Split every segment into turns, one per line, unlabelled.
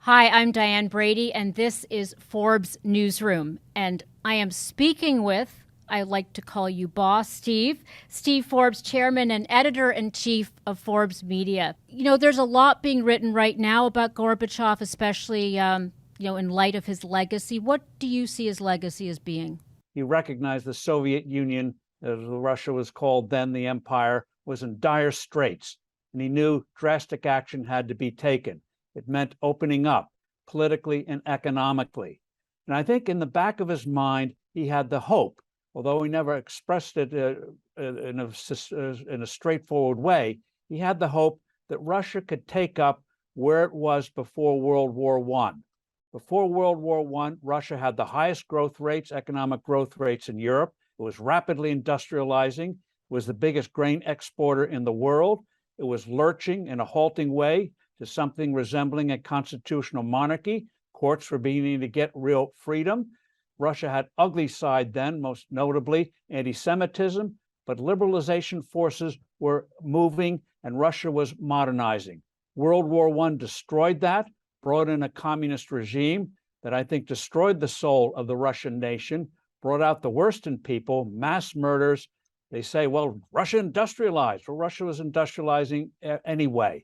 Hi, I'm Diane Brady, and this is Forbes Newsroom. And I am speaking with, I like to call you Boss Steve, Steve Forbes, Chairman and Editor-in-Chief of Forbes Media. You know, there's a lot being written right now about Gorbachev, especially, in light of his legacy. What do you see his legacy as being?
He recognized the Soviet Union, as Russia was called then, the empire, was in dire straits, and he knew drastic action had to be taken. It meant opening up politically and economically. And I think in the back of his mind, he had the hope, although he never expressed it in a straightforward way, he had the hope that Russia could take up where it was before World War I. Before World War I, Russia had the highest growth rates, economic growth rates in Europe. It was rapidly industrializing, it was the biggest grain exporter in the world. It was lurching in a halting way to something resembling a constitutional monarchy. Courts were beginning to get real freedom. Russia had ugly side then, most notably anti-Semitism, but liberalization forces were moving and Russia was modernizing. World War I destroyed that, brought in a communist regime that I think destroyed the soul of the Russian nation, brought out the worst in people, mass murders. They say, well, Russia industrialized. Well, Russia was industrializing anyway.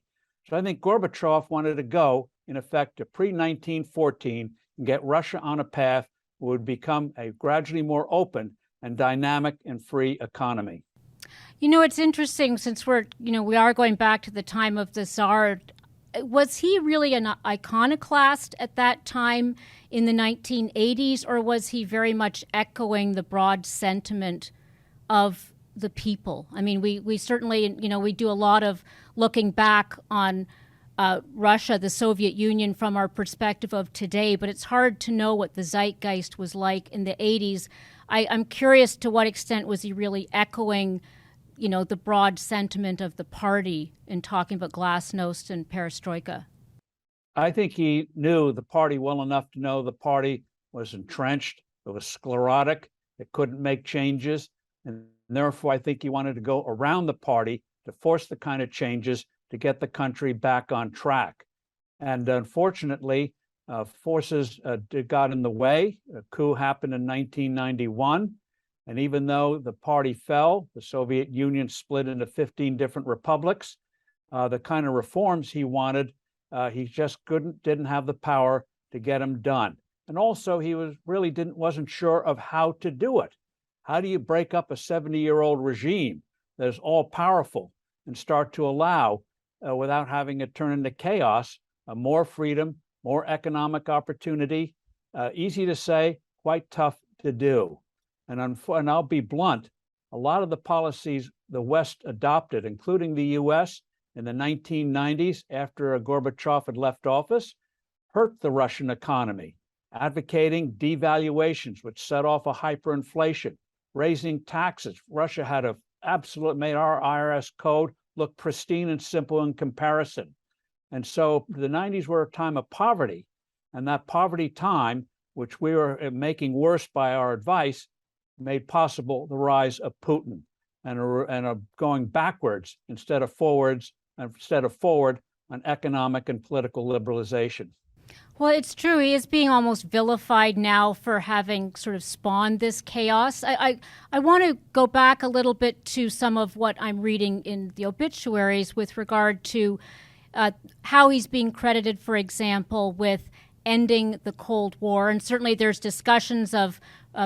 So I think Gorbachev wanted to go, in effect, to pre-1914 and get Russia on a path that would become a gradually more open and dynamic and free economy.
You know, it's interesting since we are going back to the time of the Tsar. Was he really an iconoclast at that time in the 1980s, or was he very much echoing the broad sentiment of the people? I mean, we certainly, we do a lot of looking back on Russia, the Soviet Union, from our perspective of today, but it's hard to know what the zeitgeist was like in the 80s. I'm curious to what extent was he really echoing, the broad sentiment of the party in talking about glasnost and perestroika?
I think he knew the party well enough to know the party was entrenched, it was sclerotic, it couldn't make changes, and therefore I think he wanted to go around the party to force the kind of changes to get the country back on track. And unfortunately, forces got in the way. A coup happened in 1991. And even though the party fell, the Soviet Union split into 15 different republics, the kind of reforms he wanted, he just didn't have the power to get them done. And also he wasn't sure of how to do it. How do you break up a 70-year-old regime that is all powerful and start to allow, without having it turn into chaos, more freedom, more economic opportunity? Easy to say, quite tough to do. And I'll be blunt, a lot of the policies the West adopted, including the US in the 1990s after Gorbachev had left office, hurt the Russian economy, advocating devaluations, which set off a hyperinflation, raising taxes. Russia had made our IRS code look pristine and simple in comparison. And so the 90s were a time of poverty, and that poverty time, which we were making worse by our advice, made possible the rise of Putin and going backwards instead of forward on economic and political liberalization.
Well, it's true. He is being almost vilified now for having sort of spawned this chaos. I want to go back a little bit to some of what I'm reading in the obituaries with regard to how he's being credited, for example, with ending the Cold War. And certainly there's discussions of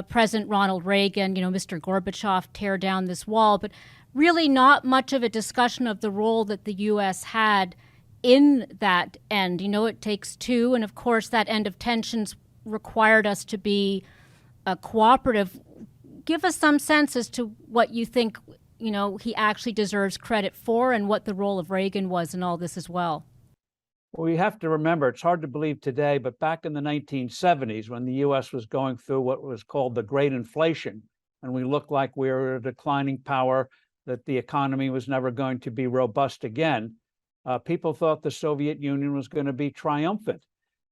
President Ronald Reagan, Mr. Gorbachev, tear down this wall, but really not much of a discussion of the role that the U.S. had in that end. It takes two, and of course that end of tensions required us to be cooperative. Give us some sense as to what you think, he actually deserves credit for, and what the role of Reagan was in all this as well.
Well, we have to remember, it's hard to believe today, but back in the 1970s, when the U.S. was going through what was called the Great Inflation, and we looked like we were a declining power, that the economy was never going to be robust again, people thought the Soviet Union was going to be triumphant.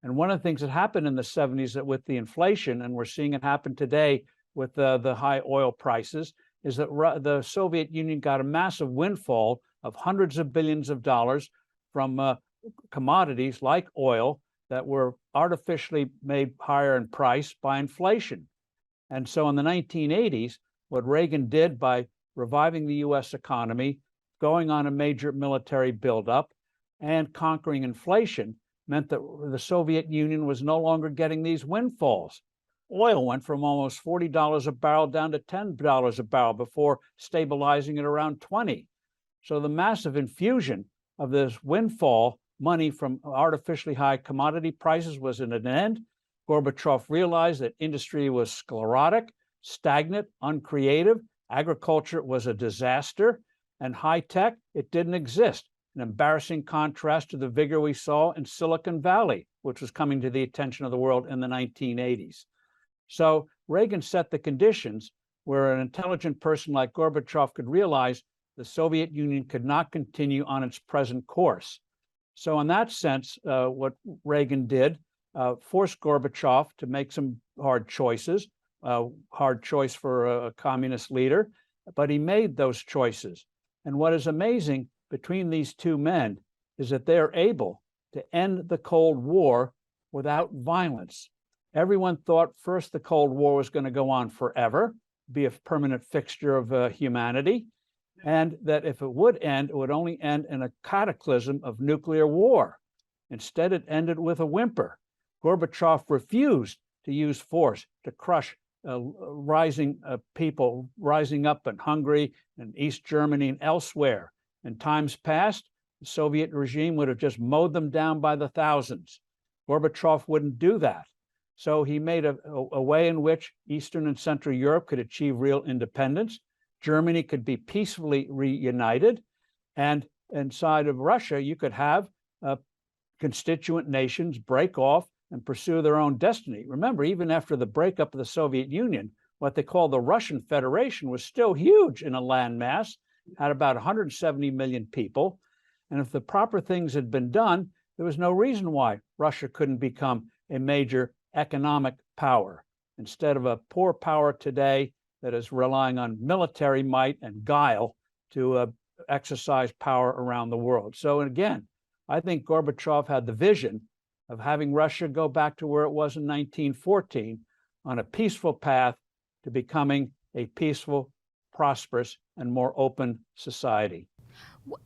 And one of the things that happened in the 70s with the inflation, and we're seeing it happen today with the high oil prices, is that the Soviet Union got a massive windfall of hundreds of billions of dollars from commodities like oil that were artificially made higher in price by inflation. And so in the 1980s, what Reagan did by reviving the US economy, going on a major military buildup, and conquering inflation meant that the Soviet Union was no longer getting these windfalls. Oil went from almost $40 a barrel down to $10 a barrel before stabilizing at around 20. So the massive infusion of this windfall money from artificially high commodity prices was at an end. Gorbachev realized that industry was sclerotic, stagnant, uncreative. Agriculture was a disaster, and high tech, it didn't exist. An embarrassing contrast to the vigor we saw in Silicon Valley, which was coming to the attention of the world in the 1980s. So Reagan set the conditions where an intelligent person like Gorbachev could realize the Soviet Union could not continue on its present course. So in that sense, what Reagan did forced Gorbachev to make some hard choices, hard choice for a communist leader, but he made those choices. And what is amazing between these two men is that they're able to end the Cold War without violence. Everyone thought first the Cold War was going to go on forever, be a permanent fixture of humanity, and that if it would end, it would only end in a cataclysm of nuclear war. Instead, it ended with a whimper. Gorbachev refused to use force to crush rising people rising up in Hungary and East Germany and elsewhere. In times past, the Soviet regime would have just mowed them down by the thousands. Gorbachev wouldn't do that. So he made a way in which Eastern and Central Europe could achieve real independence. Germany could be peacefully reunited. And inside of Russia, you could have constituent nations break off and pursue their own destiny. Remember, even after the breakup of the Soviet Union, what they call the Russian Federation was still huge in a landmass, had about 170 million people. And if the proper things had been done, there was no reason why Russia couldn't become a major economic power instead of a poor power today that is relying on military might and guile to exercise power around the world. So again, I think Gorbachev had the vision of having Russia go back to where it was in 1914 on a peaceful path to becoming a peaceful, prosperous, and more open society.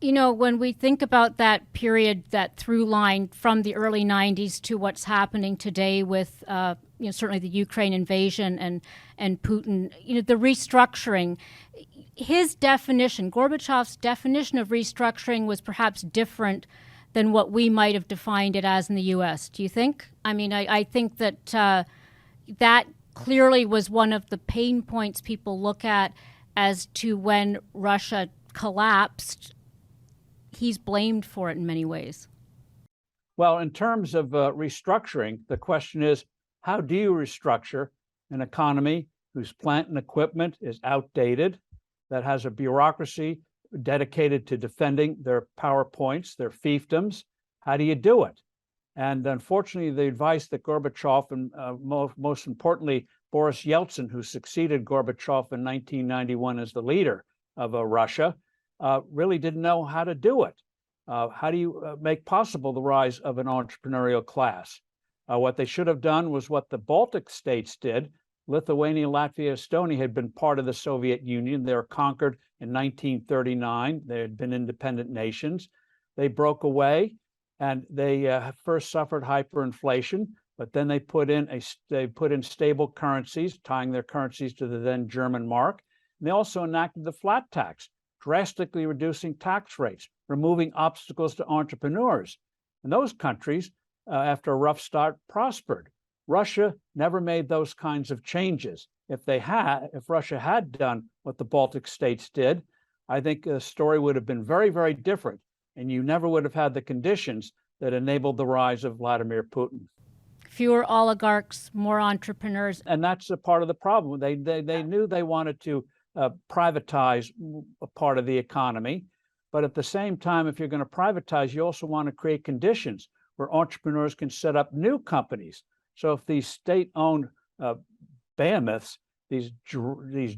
You know, when we think about that period, that through line from the early 90s to what's happening today with, certainly the Ukraine invasion and Putin, the restructuring, his definition, Gorbachev's definition of restructuring was perhaps different than what we might have defined it as in the U.S. Do you think? I mean, I think that that clearly was one of the pain points people look at as to when Russia collapsed. He's blamed for it in many ways.
Well, in terms of restructuring, the question is, how do you restructure an economy whose plant and equipment is outdated, that has a bureaucracy dedicated to defending their PowerPoints, their fiefdoms? How do you do it? And unfortunately, the advice that Gorbachev and most importantly, Boris Yeltsin, who succeeded Gorbachev in 1991 as the leader of Russia, really didn't know how to do it. How do you make possible the rise of an entrepreneurial class? What they should have done was what the Baltic states did. Lithuania, Latvia, Estonia had been part of the Soviet Union. They were conquered in 1939. They had been independent nations. They broke away, and they first suffered hyperinflation, but then they put in stable currencies, tying their currencies to the then German mark. And they also enacted the flat tax, drastically reducing tax rates, removing obstacles to entrepreneurs. And those countries, after a rough start, prospered. Russia never made those kinds of changes. If Russia had done what the Baltic states did, I think the story would have been very, very different, and you never would have had the conditions that enabled the rise of Vladimir Putin.
Fewer oligarchs, more entrepreneurs.
And that's a part of the problem. They knew they wanted to privatize a part of the economy, but at the same time, if you're going to privatize, you also want to create conditions where entrepreneurs can set up new companies. So if these state-owned behemoths, these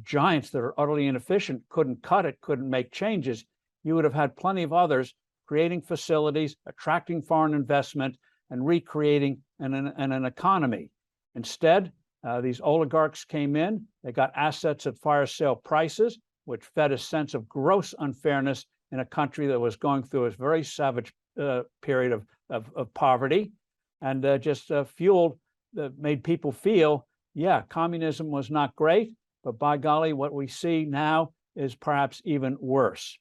giants that are utterly inefficient, couldn't cut it, couldn't make changes, you would have had plenty of others creating facilities, attracting foreign investment, and recreating an economy. Instead, these oligarchs came in, they got assets at fire sale prices, which fed a sense of gross unfairness in a country that was going through a very savage period of poverty, and just fueled, made people feel, yeah, communism was not great, but by golly, what we see now is perhaps even worse.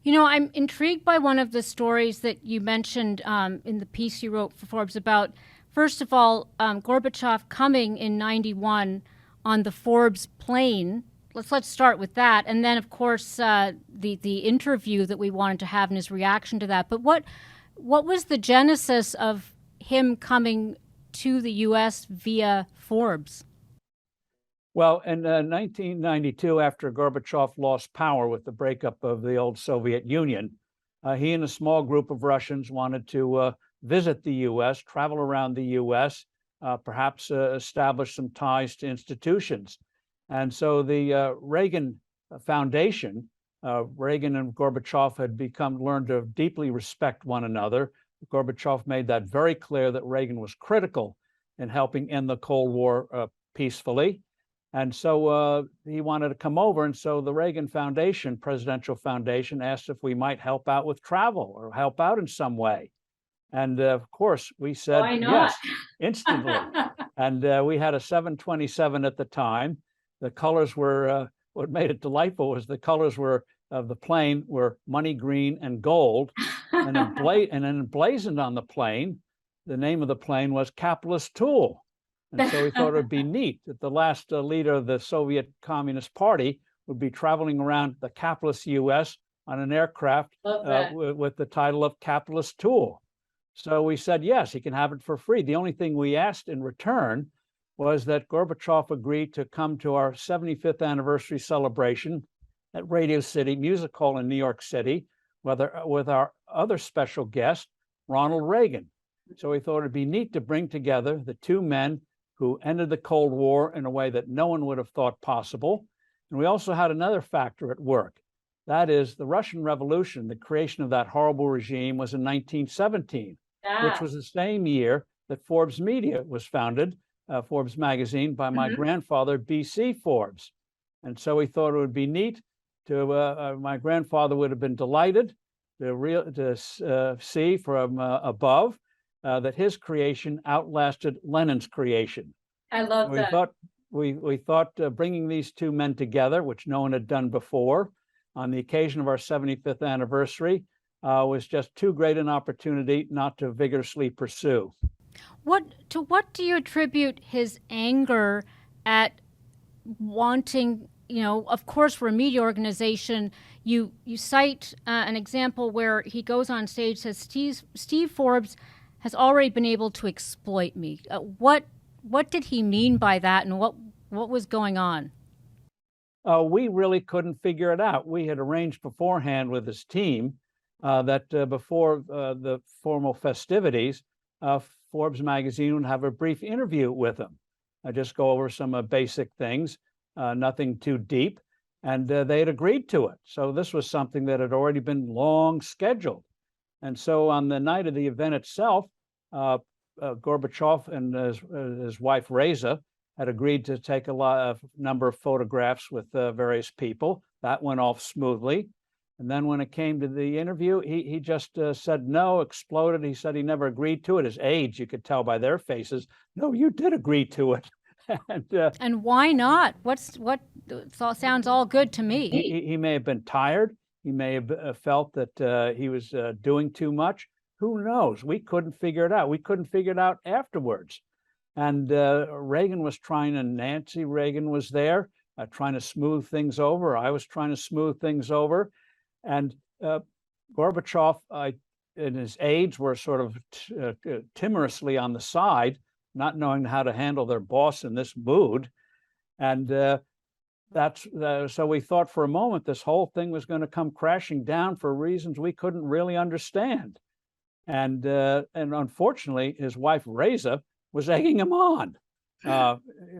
You know, I'm intrigued by one of the stories that you mentioned in the piece you wrote for Forbes about, first of all, Gorbachev coming in '91 on the Forbes plane. Let's start with that. And then, of course, the interview that we wanted to have and his reaction to that. But what was the genesis of him coming to the U.S. via Forbes?
Well, in 1992, after Gorbachev lost power with the breakup of the old Soviet Union, he and a small group of Russians wanted to visit the U.S., travel around the U.S., perhaps establish some ties to institutions. And so the Reagan Foundation, Reagan and Gorbachev had learned to deeply respect one another. Gorbachev made that very clear that Reagan was critical in helping end the Cold War peacefully. And so he wanted to come over. And so the Reagan Foundation, Presidential Foundation, asked if we might help out with travel or help out in some way. And of course, we said yes, instantly. And we had a 727 at the time. The colors were, what made it delightful was the colors were of the plane were money green and gold. And emblazoned on the plane, the name of the plane was Capitalist Tool. And so we thought it would be neat that the last leader of the Soviet Communist Party would be traveling around the capitalist U.S. on an aircraft with the title of Capitalist Tool. So we said, yes, he can have it for free. The only thing we asked in return was that Gorbachev agreed to come to our 75th anniversary celebration at Radio City Music Hall in New York City with our other special guest, Ronald Reagan. So we thought it'd be neat to bring together the two men who ended the Cold War in a way that no one would have thought possible. And we also had another factor at work. That is the Russian Revolution, the creation of that horrible regime was in 1917, which was the same year that Forbes Media was founded, Forbes magazine, by my grandfather, B.C. Forbes. And so we thought it would be neat to, my grandfather would have been delighted to see from above that his creation outlasted Lenin's creation.
I love that.
We thought bringing these two men together, which no one had done before, on the occasion of our 75th anniversary, was just too great an opportunity not to vigorously pursue.
What do you attribute his anger at wanting? You know, of course, for a media organization, you cite an example where he goes on stage, says Steve Forbes has already been able to exploit me. What did he mean by that, and what was going on?
We really couldn't figure it out. We had arranged beforehand with his team that before the formal festivities, Forbes magazine would have a brief interview with him. I just go over some basic things, nothing too deep, and they had agreed to it. So this was something that had already been long scheduled. And so on the night of the event itself, Gorbachev and his wife Reza had agreed to take a number of photographs with various people. That went off smoothly. And then when it came to the interview, he just said no, exploded. He said he never agreed to it. His aides, you could tell by their faces, no, you did agree to it.
And why not? Sounds all good to me.
He may have been tired. He may have felt that he was doing too much. Who knows? We couldn't figure it out. We couldn't figure it out afterwards. And Reagan was trying, and Nancy Reagan was there trying to smooth things over. I was trying to smooth things over. And Gorbachev and his aides were sort of timorously on the side, not knowing how to handle their boss in this mood. And so we thought for a moment this whole thing was going to come crashing down for reasons we couldn't really understand. And unfortunately, his wife Reza was egging him on.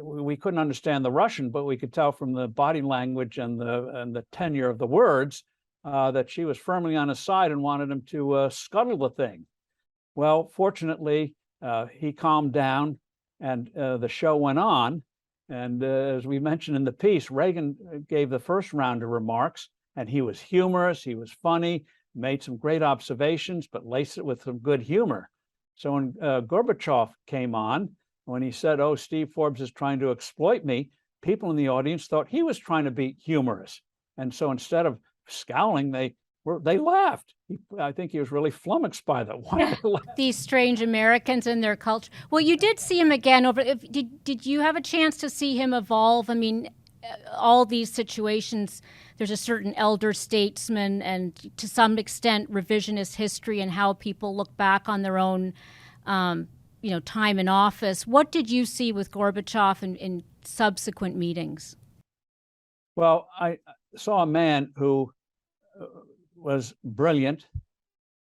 We couldn't understand the Russian, but we could tell from the body language and the tenor of the words that she was firmly on his side and wanted him to scuttle the thing. Well, fortunately, he calmed down, and the show went on. And as we mentioned in the piece, Reagan gave the first round of remarks, and he was humorous, he was funny, made some great observations, but laced it with some good humor. So when Gorbachev came on, when he said, "Oh, Steve Forbes is trying to exploit me," people in the audience thought he was trying to be humorous. And so instead of scowling, they laughed. I think he was really flummoxed by that. Why they laughed?
These strange Americans and their culture. Well, you did see him again over. Did you have a chance to see him evolve? I mean, all these situations, there's a certain elder statesman and to some extent revisionist history and how people look back on their own, time in office. What did you see with Gorbachev in subsequent meetings?
Well, I saw a man who was brilliant,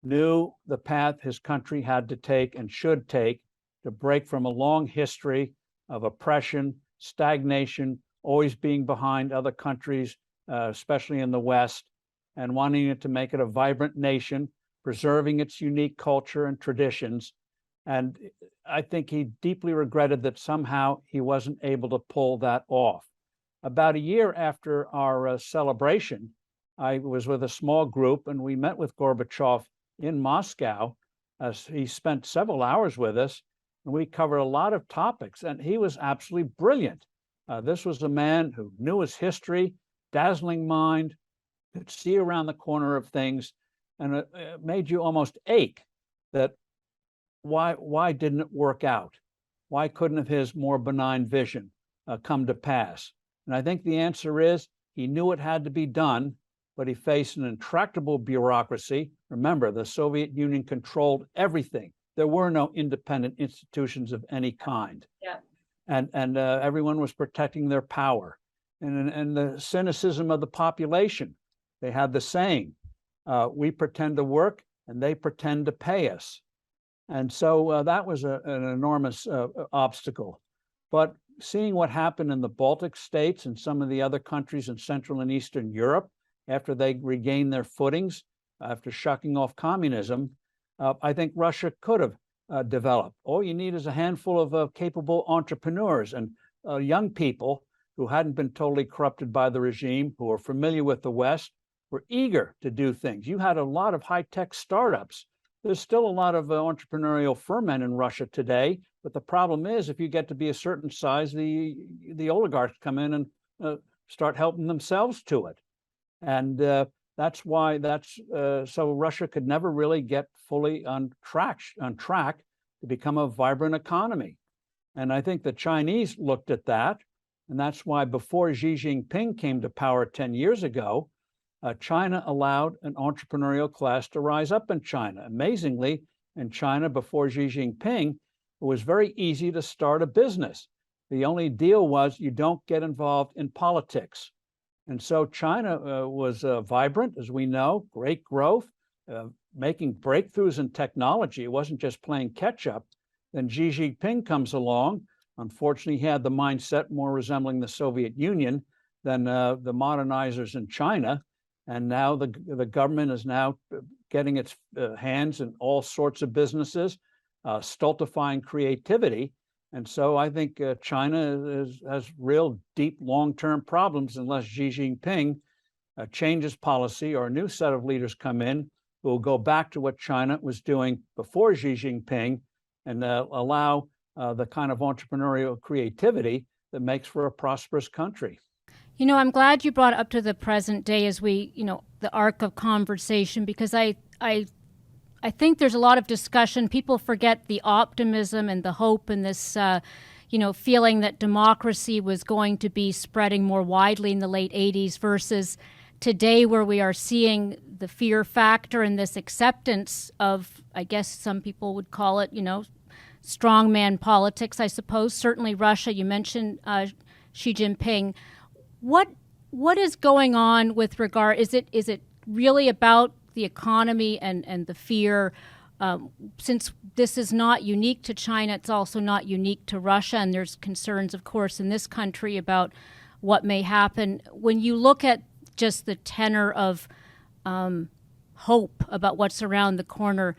knew the path his country had to take and should take to break from a long history of oppression, stagnation, always being behind other countries, especially in the West, and wanting it to make it a vibrant nation, preserving its unique culture and traditions. And I think he deeply regretted that somehow he wasn't able to pull that off. About a year after our celebration, I was with a small group, and we met with Gorbachev in Moscow. He spent several hours with us, and we covered a lot of topics, and he was absolutely brilliant. This was a man who knew his history, dazzling mind, could see around the corner of things, and it made you almost ache that why didn't it work out? Why couldn't his more benign vision come to pass? And I think the answer is he knew it had to be done, but he faced an intractable bureaucracy. Remember, the Soviet Union controlled everything. There were no independent institutions of any kind.
Yeah.
And everyone was protecting their power. And the cynicism of the population. They had the saying, we pretend to work and they pretend to pay us. And so that was an enormous obstacle. But seeing what happened in the Baltic states and some of the other countries in Central and Eastern Europe, after they regained their footings, after shucking off communism, I think Russia could have developed. All you need is a handful of capable entrepreneurs and young people who hadn't been totally corrupted by the regime, who were familiar with the West, were eager to do things. You had a lot of high-tech startups. There's still a lot of entrepreneurial ferment in Russia today, but the problem is if you get to be a certain size, the oligarchs come in and start helping themselves to it. And that's why so Russia could never really get fully on track to become a vibrant economy. And I think the Chinese looked at that, and that's why before Xi Jinping came to power 10 years ago, China allowed an entrepreneurial class to rise up in China. Amazingly, in China before Xi Jinping, it was very easy to start a business. The only deal was you don't get involved in politics. And so China was vibrant, as we know, great growth, making breakthroughs in technology. It wasn't just playing catch up. Then Xi Jinping comes along. Unfortunately, he had the mindset more resembling the Soviet Union than the modernizers in China. And now the government is now getting its hands in all sorts of businesses, stultifying creativity. And so I think China has real deep long-term problems unless Xi Jinping changes policy or a new set of leaders come in who will go back to what China was doing before Xi Jinping and allow the kind of entrepreneurial creativity that makes for a prosperous country.
You know, I'm glad you brought it up to the present day as we, the arc of conversation, because I think there's a lot of discussion. People forget the optimism and the hope and this, feeling that democracy was going to be spreading more widely in the late 80s versus today where we are seeing the fear factor and this acceptance of, I guess some people would call it, strongman politics, I suppose. Certainly Russia, you mentioned Xi Jinping. What is going on with regard? Is it really about the economy and the fear? Since this is not unique to China, it's also not unique to Russia, and there's concerns, of course, in this country about what may happen. When you look at just the tenor of hope about what's around the corner,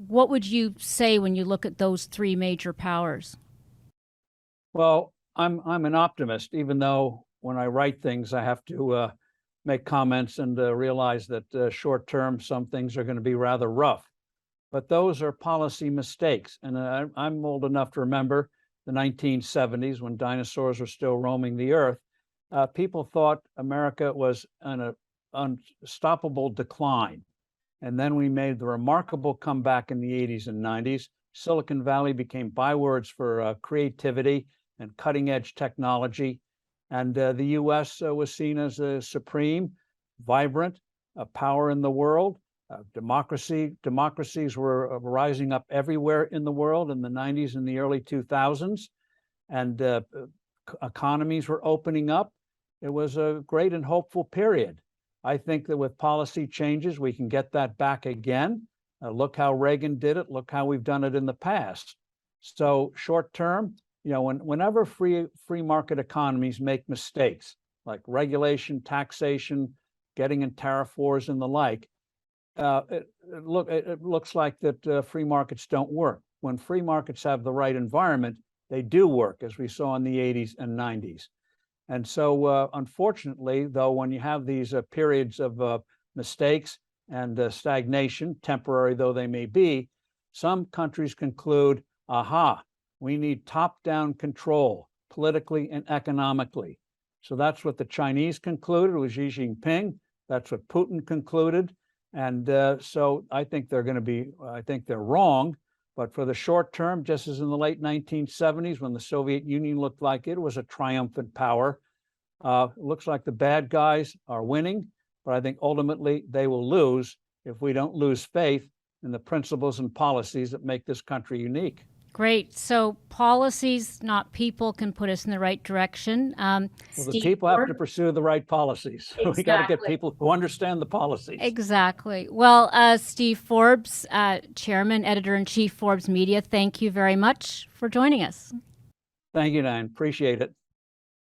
what would you say when you look at those three major powers?
Well, I'm an optimist, even though when I write things, I have to make comments and realize that short term, some things are going to be rather rough. But those are policy mistakes. And I'm old enough to remember the 1970s when dinosaurs were still roaming the earth. People thought America was on an unstoppable decline. And then we made the remarkable comeback in the 80s and 90s. Silicon Valley became bywords for creativity and cutting edge technology. And the US was seen as a supreme, vibrant power in the world. Democracies were rising up everywhere in the world in the 90s and the early 2000s. And economies were opening up. It was a great and hopeful period. I think that with policy changes, we can get that back again. Look how Reagan did it. Look how we've done it in the past. So short term, whenever free market economies make mistakes like regulation, taxation, getting in tariff wars and the like, it looks like that free markets don't work. When free markets have the right environment, they do work, as we saw in the 80s and 90s. And so, unfortunately, though, when you have these periods of mistakes and stagnation, temporary though they may be, some countries conclude, aha, we need top-down control politically and economically. So that's what the Chinese concluded with Xi Jinping. That's what Putin concluded. And so I think I think they're wrong. But for the short term, just as in the late 1970s, when the Soviet Union looked like it was a triumphant power, it looks like the bad guys are winning. But I think ultimately they will lose if we don't lose faith in the principles and policies that make this country unique.
Great. So policies, not people, can put us in the right direction.
Well, the people have to pursue the right policies. Exactly. We got to get people who understand the policies.
Exactly. Well, Steve Forbes, Chairman, Editor-in-Chief, Forbes Media, thank you very much for joining us.
Thank you, Diane. Appreciate it.